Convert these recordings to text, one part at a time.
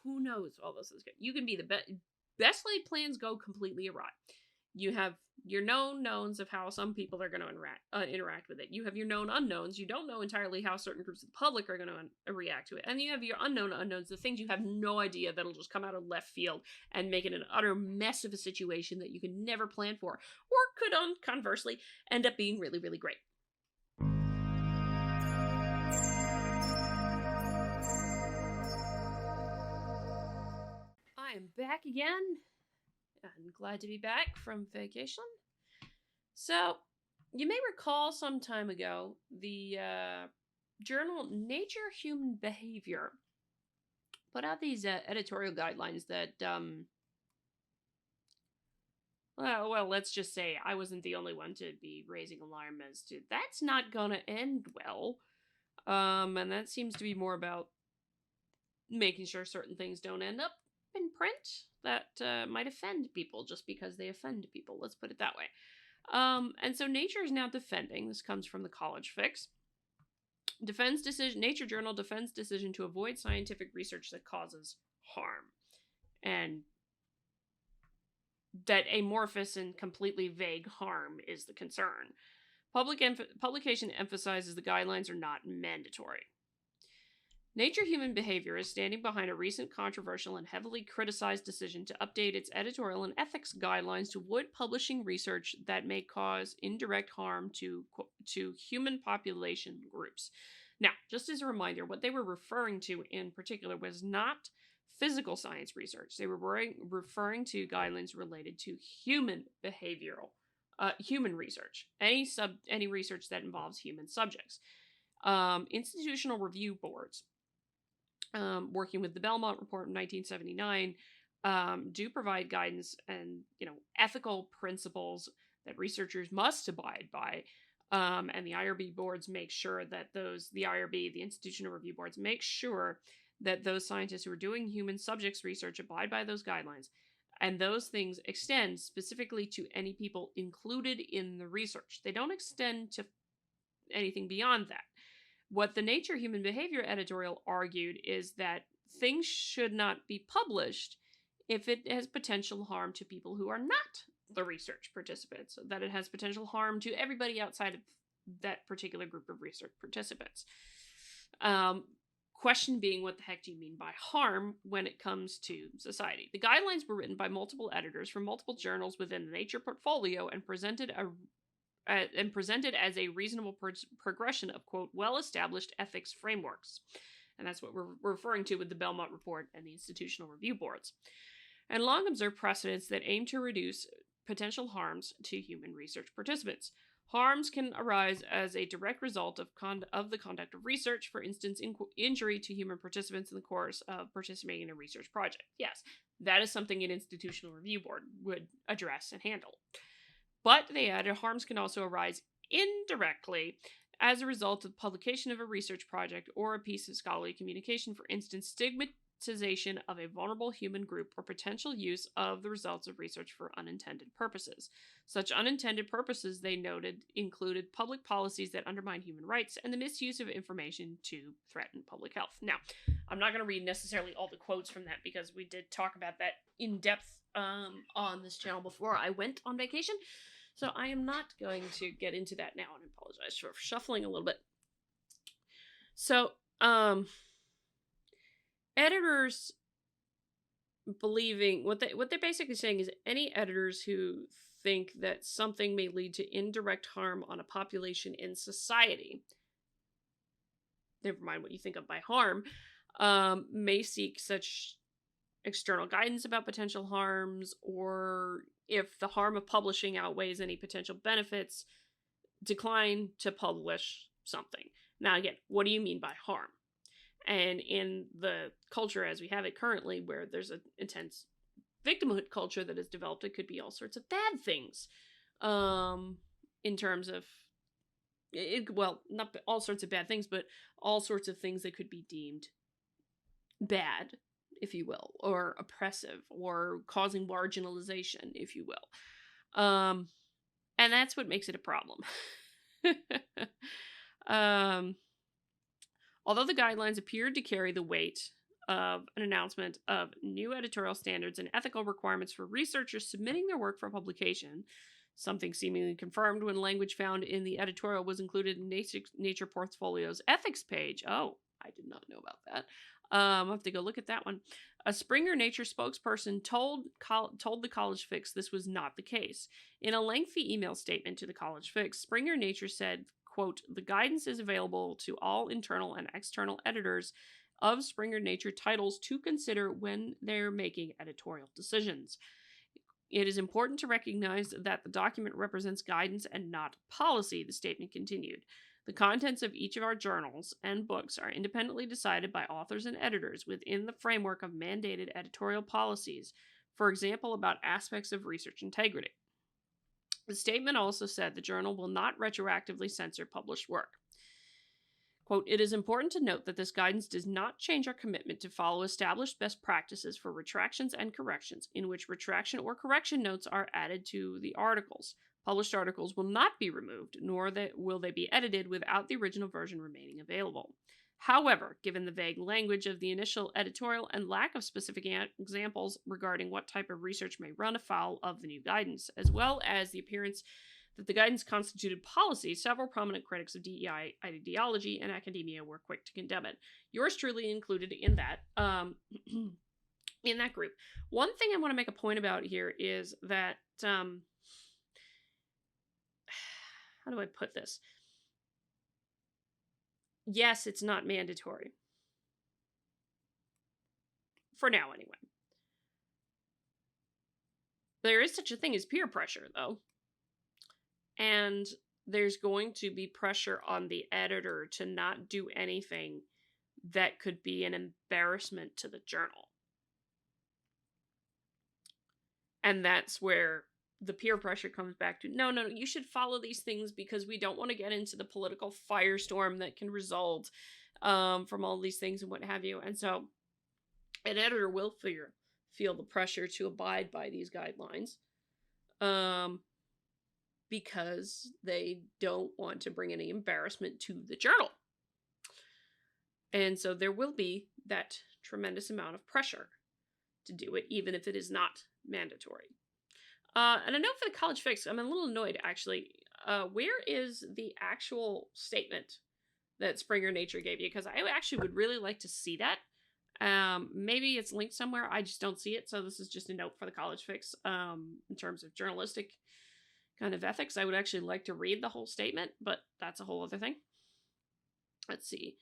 who knows all this is good. You can be the best laid plans go completely awry. You have your known knowns of how some people are going to interact with it. You have your known unknowns. You don't know entirely how certain groups of the public are going to react to it. And you have your unknown unknowns, the things you have no idea that'll just come out of left field and make it an utter mess of a situation that you could never plan for, or could, conversely, end up being really, really great. I am back again. I'm glad to be back from vacation. So, you may recall some time ago the journal Nature Human Behavior put out these editorial guidelines that, well, let's just say I wasn't the only one to be raising alarm as to that's not gonna end well. And that seems to be more about making sure certain things don't end up in print that might offend people just because they offend people. Let's put it that way. And so Nature is now defending, this comes from the College Fix, Nature Journal defends decision to avoid scientific research that causes harm. And that amorphous and completely vague harm is the concern. Publication emphasizes the guidelines are not mandatory. Nature Human Behavior is standing behind a recent controversial and heavily criticized decision to update its editorial and ethics guidelines to avoid publishing research that may cause indirect harm to human population groups. Now, just as a reminder, what they were referring to in particular was not physical science research. They were referring to guidelines related to human behavioral, human research, any research that involves human subjects. Institutional review boards, working with the Belmont Report in 1979, do provide guidance and ethical principles that researchers must abide by. And the IRB boards make sure that the institutional review boards make sure that those scientists who are doing human subjects research abide by those guidelines. And those things extend specifically to any people included in the research. They don't extend to anything beyond that. What the Nature Human Behavior editorial argued is that things should not be published if it has potential harm to people who are not the research participants, that it has potential harm to everybody outside of that particular group of research participants. Question being, what the heck do you mean by harm when it comes to society? The guidelines were written by multiple editors from multiple journals within the Nature portfolio and presented as a reasonable progression of, quote, well-established ethics frameworks. And that's what we're referring to with the Belmont Report and the institutional review boards. And long observed precedents that aim to reduce potential harms to human research participants. Harms can arise as a direct result of the conduct of research, for instance, injury to human participants in the course of participating in a research project. Yes, that is something an institutional review board would address and handle. But they added harms can also arise indirectly as a result of publication of a research project or a piece of scholarly communication, for instance, stigmatization of a vulnerable human group or potential use of the results of research for unintended purposes. Such unintended purposes, they noted, included public policies that undermine human rights and the misuse of information to threaten public health. Now, I'm not going to read necessarily all the quotes from that because we did talk about that in depth on this channel before I went on vacation. So I am not going to get into that now, and I apologize for shuffling a little bit. So, editors believing what they're basically saying is any editors who think that something may lead to indirect harm on a population in society, never mind what you think of by harm, may seek such external guidance about potential harms, or if the harm of publishing outweighs any potential benefits, decline to publish something. Now again, what do you mean by harm? And in the culture as we have it currently, where there's an intense victimhood culture that has developed, it could be all sorts of bad things. In terms of, not all sorts of bad things, but all sorts of things that could be deemed bad, if you will, or oppressive, or causing marginalization, if you will. And that's what makes it a problem. Although the guidelines appeared to carry the weight of an announcement of new editorial standards and ethical requirements for researchers submitting their work for publication, something seemingly confirmed when language found in the editorial was included in Nature Portfolio's ethics page. Oh, I did not know about that. I'll have to go look at that one. A Springer Nature spokesperson told the College Fix this was not the case. In a lengthy email statement to the College Fix, Springer Nature said, quote, "The guidance is available to all internal and external editors of Springer Nature titles to consider when they're making editorial decisions. It is important to recognize that the document represents guidance and not policy," the statement continued. "The contents of each of our journals and books are independently decided by authors and editors within the framework of mandated editorial policies, for example, about aspects of research integrity." The statement also said the journal will not retroactively censor published work. Quote, "It is important to note that this guidance does not change our commitment to follow established best practices for retractions and corrections, in which retraction or correction notes are added to the articles. Published articles will not be removed, nor will they be edited without the original version remaining available. However, given the vague language of the initial editorial and lack of specific examples regarding what type of research may run afoul of the new guidance, as well as the appearance that the guidance constituted policy, several prominent critics of DEI ideology and academia were quick to condemn it. Yours truly included in that in that group. One thing I want to make a point about here is that how do I put this? Yes, it's not mandatory. For now, anyway. There is such a thing as peer pressure, though. And there's going to be pressure on the editor to not do anything that could be an embarrassment to the journal. And that's where the peer pressure comes back to, no, you should follow these things because we don't want to get into the political firestorm that can result from all these things and what have you. And so an editor will feel the pressure to abide by these guidelines because they don't want to bring any embarrassment to the journal. And so there will be that tremendous amount of pressure to do it, even if it is not mandatory. And a note for the College Fix, I'm a little annoyed, actually. Where is the actual statement that Springer Nature gave you? Because I actually would really like to see that. Maybe it's linked somewhere. I just don't see it. So this is just a note for the College Fix in terms of journalistic kind of ethics. I would actually like to read the whole statement, but that's a whole other thing. Let's see.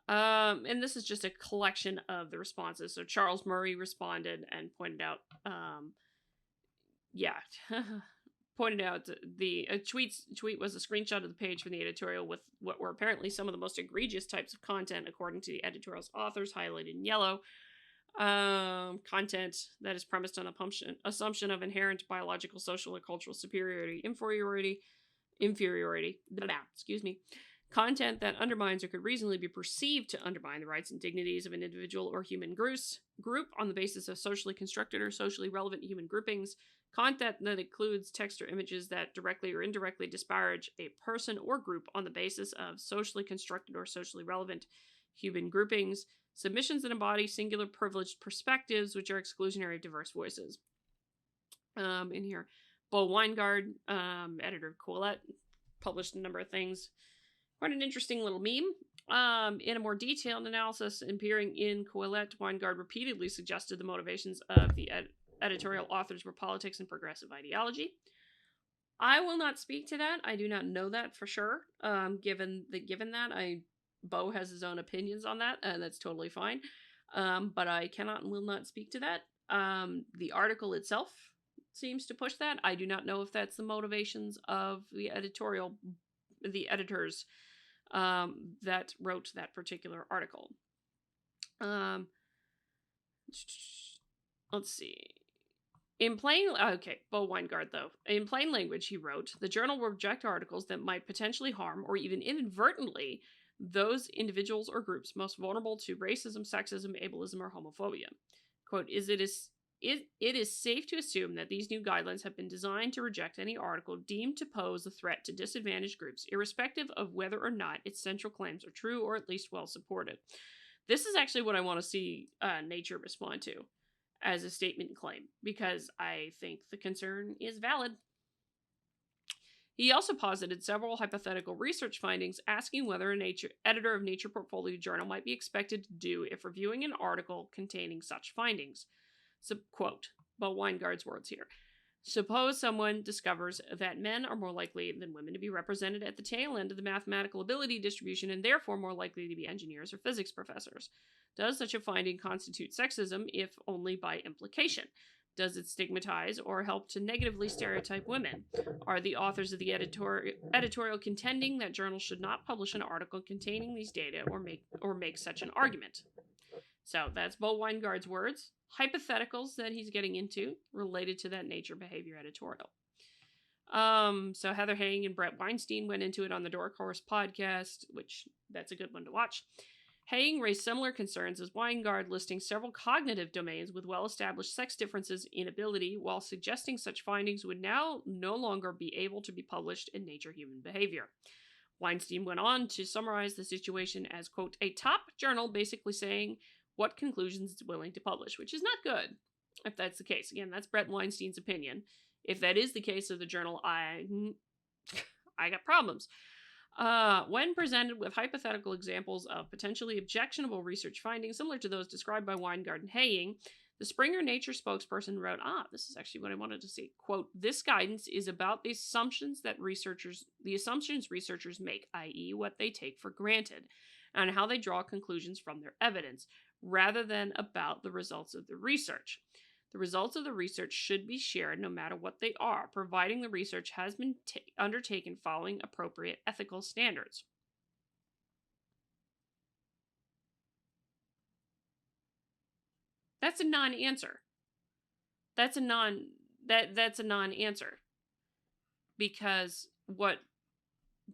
And this is just a collection of the responses. So Charles Murray responded and pointed out, pointed out the tweet was a screenshot of the page from the editorial with what were apparently some of the most egregious types of content, according to the editorial's authors, highlighted in yellow. Content that is premised on assumption of inherent biological, social, or cultural superiority, inferiority, content that undermines or could reasonably be perceived to undermine the rights and dignities of an individual or human group on the basis of socially constructed or socially relevant human groupings, content that includes text or images that directly or indirectly disparage a person or group on the basis of socially constructed or socially relevant human groupings, submissions that embody singular privileged perspectives which are exclusionary of diverse voices. In here, Bo Weingard, editor of Quillette, published a number of things. Quite an interesting little meme. In a more detailed analysis appearing in Quillette, Weingard repeatedly suggested the motivations of the editorial authors were politics and progressive ideology. I will not speak to that. I do not know that for sure. Given that, Bo has his own opinions on that, and that's totally fine. But I cannot and will not speak to that. The article itself seems to push that. I do not know if that's the motivations of the editors that wrote that particular article. Let's see. Bo Weingard, though. In plain language, he wrote, the journal will reject articles that might potentially harm or even inadvertently those individuals or groups most vulnerable to racism, sexism, ableism, or homophobia. Quote, it is safe to assume that these new guidelines have been designed to reject any article deemed to pose a threat to disadvantaged groups, irrespective of whether or not its central claims are true or at least well supported. This is actually what I want to see Nature respond to as a statement claim, because I think the concern is valid. He also posited several hypothetical research findings, asking whether an editor of Nature Portfolio Journal might be expected to do if reviewing an article containing such findings. So, quote, Bo Weingard's words here. Suppose someone discovers that men are more likely than women to be represented at the tail end of the mathematical ability distribution and therefore more likely to be engineers or physics professors. Does such a finding constitute sexism, if only by implication? Does it stigmatize or help to negatively stereotype women? Are the authors of the editorial contending that journals should not publish an article containing these data or make such an argument? So that's Bo Weingard's words, hypotheticals that he's getting into related to that Nature Behavior editorial. So Heather Haying and Brett Weinstein went into it on the Dork Horse podcast, which that's a good one to watch. Haying raised similar concerns as Weingard, listing several cognitive domains with well-established sex differences in ability, while suggesting such findings would now no longer be able to be published in Nature Human Behavior. Weinstein went on to summarize the situation as, quote, a top journal basically saying what conclusions it's willing to publish, which is not good if that's the case. Again, that's Brett Weinstein's opinion. If that is the case of the journal, I got problems. When presented with hypothetical examples of potentially objectionable research findings similar to those described by Weingard and Haying, the Springer Nature spokesperson wrote, this is actually what I wanted to see, quote, this guidance is about the assumptions researchers make, i.e. what they take for granted, and how they draw conclusions from their evidence, rather than about the results of the research. The results of the research should be shared no matter what they are, providing the research has been undertaken following appropriate ethical standards. That's a non-answer. That's a non-answer. Because what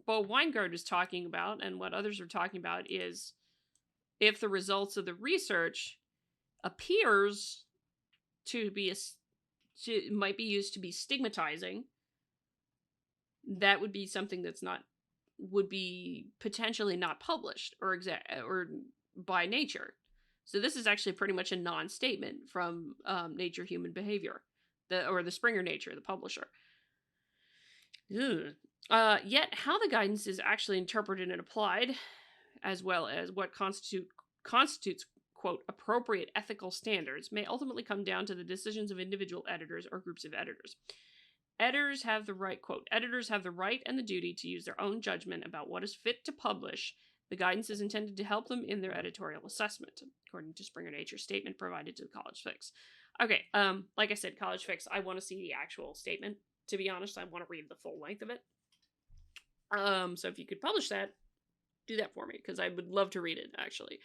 Bo Weingard is talking about and what others are talking about is if the results of the research appears to be might be used to be stigmatizing, that would be something that's would be potentially not published or by Nature. So this is actually pretty much a non-statement from Nature Human Behavior, the Springer Nature, the publisher. Yet how the guidance is actually interpreted and applied, as well as what constitutes quote, appropriate ethical standards, may ultimately come down to the decisions of individual editors or groups of editors. Editors have the right, quote, editors have the right and the duty to use their own judgment about what is fit to publish. The guidance is intended to help them in their editorial assessment, according to Springer Nature's statement provided to the College Fix. Okay, like I said, College Fix, I want to see the actual statement. To be honest, I want to read the full length of it. So if you could publish that, do that for me, because I would love to read it, actually.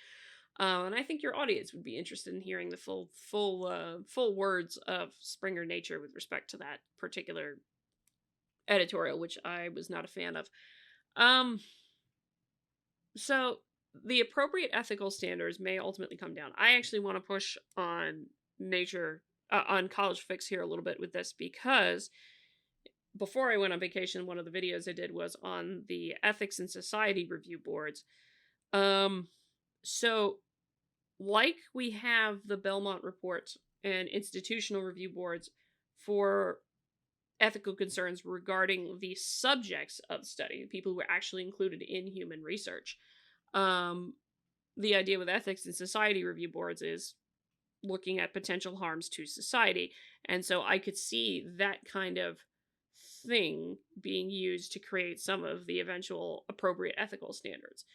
And I think your audience would be interested in hearing the full words of Springer Nature with respect to that particular editorial, which I was not a fan of. So the appropriate ethical standards may ultimately come down. I actually want to push on Nature, on College Fix here a little bit with this, because before I went on vacation, one of the videos I did was on the ethics and society review boards. So like we have the Belmont Report and institutional review boards for ethical concerns regarding the subjects of study, people who were actually included in human research. The idea with ethics and society review boards is looking at potential harms to society. And so I could see that kind of thing being used to create some of the eventual appropriate ethical standards.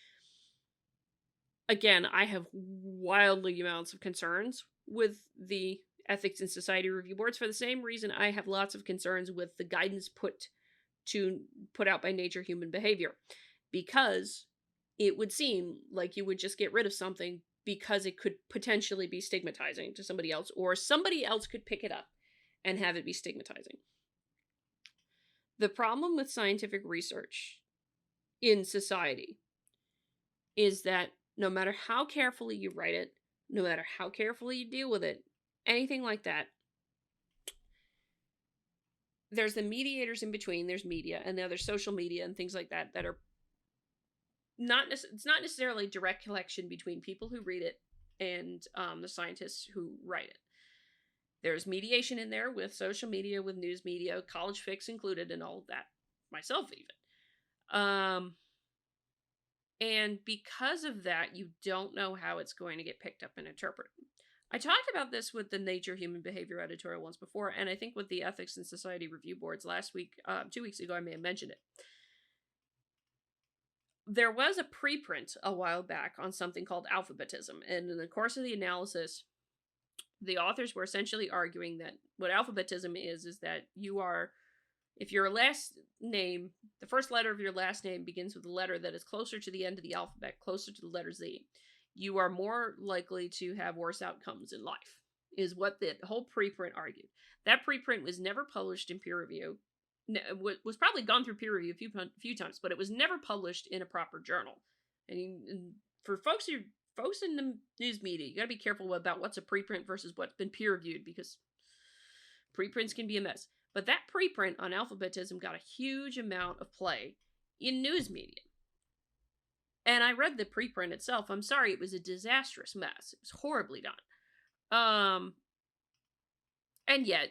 Again, I have wildly amounts of concerns with the ethics and society review boards for the same reason I have lots of concerns with the guidance put out by Nature Human Behavior, because it would seem like you would just get rid of something because it could potentially be stigmatizing to somebody else, or somebody else could pick it up and have it be stigmatizing. The problem with scientific research in society is that no matter how carefully you write it, no matter how carefully you deal with it, anything like that, there's the mediators in between, there's media, and the other social media and things like that that are it's not necessarily direct connection between people who read it and the scientists who write it. There's mediation in there with social media, with news media, college fix included, and all of that. Myself, even. And because of that, you don't know how it's going to get picked up and interpreted. I talked about this with the Nature Human Behavior editorial once before, and I think with the Ethics and Society Review Boards last week, 2 weeks ago, I may have mentioned it. There was a preprint a while back on something called alphabetism, and in the course of the analysis, the authors were essentially arguing that what alphabetism is that you are, if your last name, the first letter of your last name begins with a letter that is closer to the end of the alphabet, closer to the letter Z, you are more likely to have worse outcomes in life, is what the whole preprint argued. That preprint was never published in peer review. Was probably gone through peer review a few times, but it was never published in a proper journal. And for folks in the news media, you got to be careful about what's a preprint versus what's been peer reviewed, because preprints can be a mess. But that preprint on alphabetism got a huge amount of play in news media. And I read the preprint itself. I'm sorry, it was a disastrous mess. It was horribly done. And yet,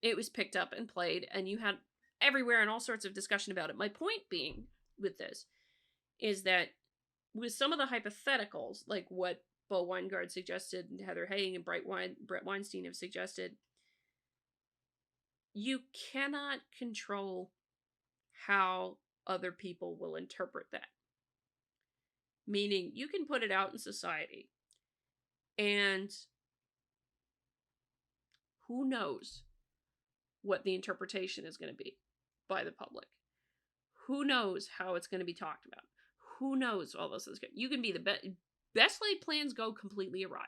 it was picked up and played, and you had everywhere and all sorts of discussion about it. My point being with this is that with some of the hypotheticals, like what Bo Weingard suggested and Heather Haying and Brett Weinstein have suggested, you cannot control how other people will interpret that. Meaning, you can put it out in society, and who knows what the interpretation is going to be by the public. Who knows how it's going to be talked about. Who knows all this is good. You can be the best laid plans go completely awry.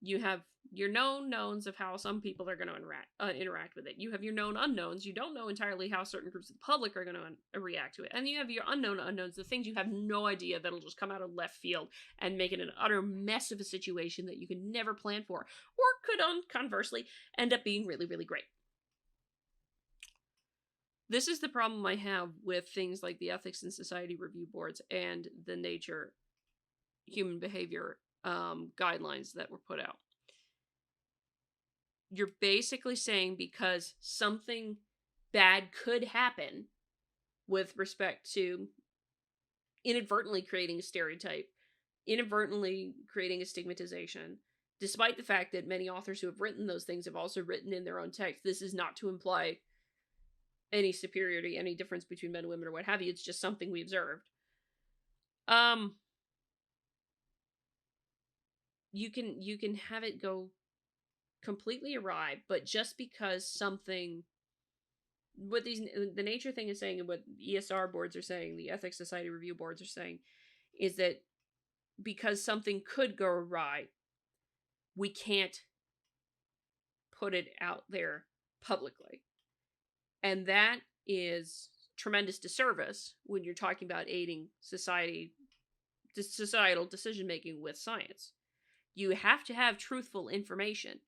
You have your known knowns of how some people are going to interact with it. You have your known unknowns. You don't know entirely how certain groups of the public are going to react to it. And you have your unknown unknowns, the things you have no idea that'll just come out of left field and make it an utter mess of a situation that you can never plan for, or could, conversely, end up being really, really great. This is the problem I have with things like the Ethics and Society Review Boards and the Nature Human Behavior guidelines that were put out. You're basically saying because something bad could happen with respect to inadvertently creating a stereotype, inadvertently creating a stigmatization, despite the fact that many authors who have written those things have also written in their own text, this is not to imply any superiority, any difference between men and women or what have you. It's just something we observed. You can have it go completely awry, but just because something, what the Nature thing is saying and what ESR boards are saying, the Ethics Society Review Boards are saying, is that because something could go awry, we can't put it out there publicly. And that is tremendous disservice when you're talking about aiding societal decision-making with science. You have to have truthful information,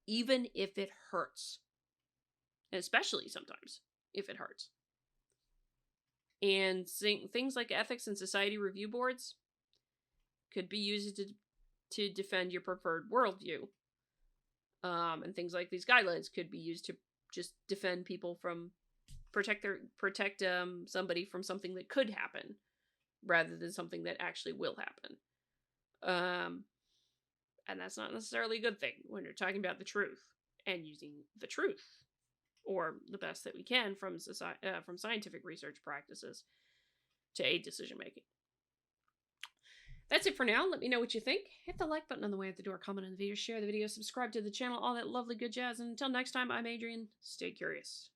even if it hurts. And especially sometimes, if it hurts. And things like Ethics and Society Review Boards could be used to defend your preferred worldview. And things like these guidelines could be used to just defend people from protect somebody from something that could happen rather than something that actually will happen. And that's not necessarily a good thing when you're talking about the truth and using the truth, or the best that we can from scientific research practices to aid decision making. That's it for now. Let me know what you think. Hit the like button on the way out the door, comment on the video, share the video, subscribe to the channel, all that lovely good jazz. And until next time, I'm Adrian. Stay curious.